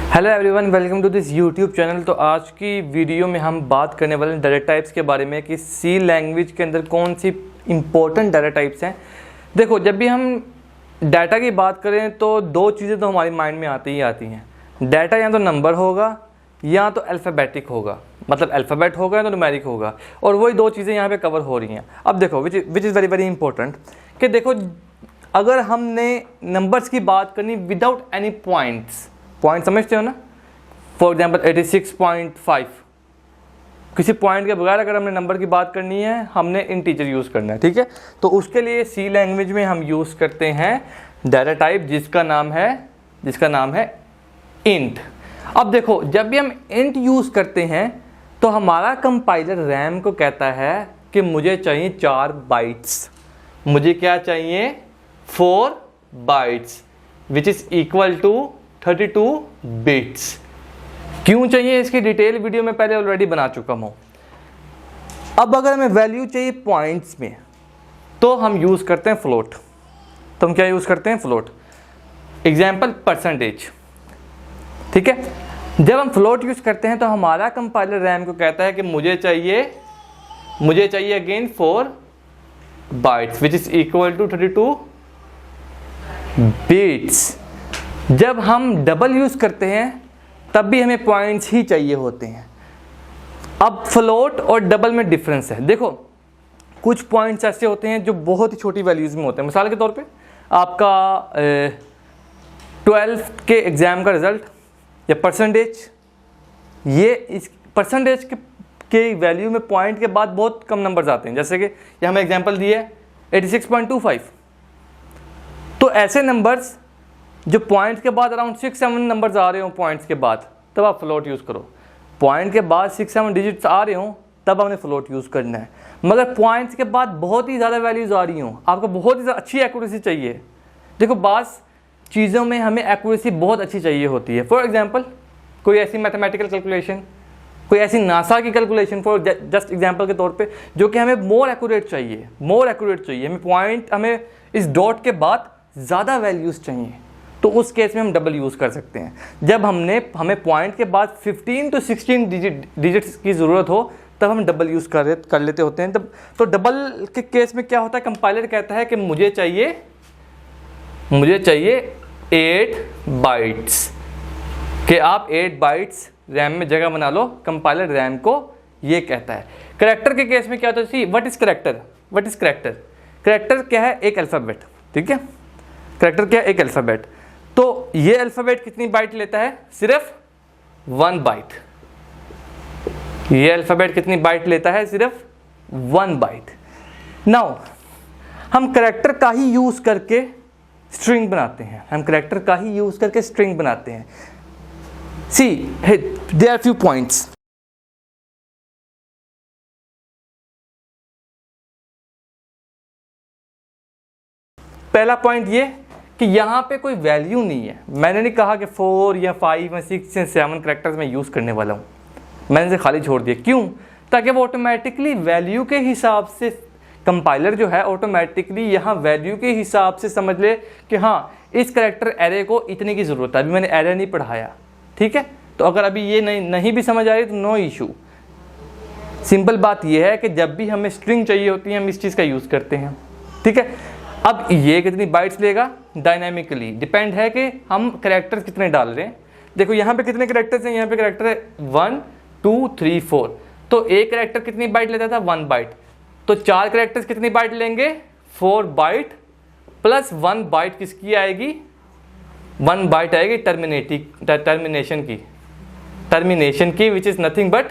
Hello everyone, welcome to this YouTube channel. तो आज की वीडियो में हम बात करने वाले हैं डाटा टाइप्स के बारे में कि सी लैंग्वेज के अंदर कौन सी इंपॉर्टेंट डाटा टाइप्स हैं। देखो, जब भी हम डाटा की बात करें तो दो चीज़ें तो हमारे माइंड में आती ही आती हैं। डाटा या तो नंबर होगा या तो अल्फ़ाबेटिक होगा, मतलब अल्फ़ाबेट होगा या तो न्यूमेरिक होगा, और वही दो चीज़ें यहाँ पे कवर हो रही हैं। अब देखो which is very very important कि देखो, अगर हमने नंबर्स की बात करनी विदाउट एनी पॉइंट समझते हो ना, फॉर एग्जाम्पल 86.5, किसी पॉइंट के बगैर अगर हमने नंबर की बात करनी है, हमने इंटीजर यूज़ करना है, ठीक है। तो उसके लिए सी लैंग्वेज में हम यूज़ करते हैं डाटा टाइप जिसका नाम है इंट। अब देखो, जब भी हम इंट यूज़ करते हैं तो हमारा कंपाइलर रैम को कहता है कि मुझे चाहिए 4 बाइट्स, मुझे क्या चाहिए 4 bytes which is equal to 32 bits. क्यों चाहिए इसकी डिटेल वीडियो में पहले ऑलरेडी बना चुका हूँ। अब अगर हमें वैल्यू चाहिए पॉइंट्स में तो हम यूज़ करते हैं फ्लोट। तो हम क्या यूज़ करते हैं? फ्लोट। एग्जाम्पल परसेंटेज, ठीक है। जब हम फ्लोट यूज़ करते हैं तो हमारा कंपाइलर रैम को कहता है कि मुझे चाहिए again 4 bytes which is equal to 32 bits. जब हम डबल यूज़ करते हैं तब भी हमें पॉइंट्स ही चाहिए होते हैं। अब फ्लोट और डबल में डिफरेंस है। देखो, कुछ पॉइंट्स ऐसे होते हैं जो बहुत ही छोटी वैल्यूज़ में होते हैं। मिसाल के तौर पे आपका 12th के एग्ज़ाम का रिज़ल्ट या परसेंटेज, ये इस परसेंटेज के वैल्यू में पॉइंट के बाद बहुत कम नंबर्स आते हैं। जैसे कि ये हमें एग्जांपल दिए 86.25। तो ऐसे नंबर्स जो पॉइंट के बाद अराउंड 6-7 नंबर्स आ रहे हो पॉइंट्स के बाद, तब आप फ्लोट यूज़ करो। पॉइंट के बाद 6-7 डिजिट्स आ रहे हो तब आपने फ्लोट यूज़ करना है। मगर पॉइंट्स के बाद बहुत ही ज़्यादा वैल्यूज़ आ रही हो, आपको बहुत ही अच्छी एक्यूरेसी चाहिए। देखो, बाज़ चीज़ों में हमें एक्यूरेसी बहुत अच्छी चाहिए होती है। फॉर एग्जांपल, कोई ऐसी मैथमेटिकल कैलकुलेशन, कोई ऐसी नासा की कैलकुलेशन, फॉर जस्ट एग्जांपल के तौर पे, जो कि हमें मोर एक्यूरेट चाहिए। हमें पॉइंट, हमें इस डॉट के बाद ज़्यादा वैल्यूज़ चाहिए, तो उस केस में हम डबल यूज़ कर सकते हैं। जब हमें पॉइंट के बाद 15 to 16 डिजिट्स की ज़रूरत हो तब हम डबल यूज़ कर लेते होते हैं। तब तो डबल के केस में क्या होता है, कंपाइलर कहता है कि मुझे चाहिए 8 बाइट्स, कि आप 8 बाइट्स रैम में जगह बना लो। कंपाइलर रैम को ये कहता है। करैक्टर के केस में क्या होता है? What is character? करैक्टर क्या है? एक अल्फ़ाबेट, ठीक है। करैक्टर क्या है? एक अल्फ़ाबेट। तो ये अल्फ़ाबेट कितनी बाइट लेता है? सिर्फ 1 बाइट। ये अल्फ़ाबेट कितनी बाइट लेता है? सिर्फ 1 बाइट। नाउ हम करैक्टर का ही यूज़ करके स्ट्रिंग बनाते हैं। सी, देयर आर फ्यू पॉइंट्स। पहला पॉइंट ये कि यहाँ पे कोई वैल्यू नहीं है। मैंने नहीं कहा कि 4 या 5 या 6 या 7 करैक्टर्स मैं यूज़ करने वाला हूँ, मैंने इसे खाली छोड़ दिया। क्यों? ताकि वो ऑटोमेटिकली वैल्यू के हिसाब से, कंपाइलर जो है ऑटोमेटिकली यहाँ वैल्यू के हिसाब से समझ ले कि हाँ, इस करैक्टर एरे को इतने की ज़रूरत है। अभी मैंने एरे नहीं पढ़ाया, ठीक है। तो अगर अभी ये नहीं भी समझ आ रही तो नो इशू। सिंपल बात यह है कि जब भी हमें स्ट्रिंग चाहिए होती है हम इस चीज़ का यूज़ करते हैं, ठीक है। अब ये कितनी बाइट्स लेगा? डायनामिकली डिपेंड है कि हम करैक्टर्स कितने डाल रहे हैं। देखो, यहाँ पे कितने करैक्टर्स हैं? यहाँ पे करैक्टर है 1 2 3 4। तो एक करैक्टर कितनी बाइट लेता था? 1 बाइट। तो 4 करैक्टर्स कितनी बाइट लेंगे? 4 बाइट प्लस 1 बाइट किसकी आएगी? 1 बाइट आएगी टर्मिनेशन की, विच इज़ नथिंग बट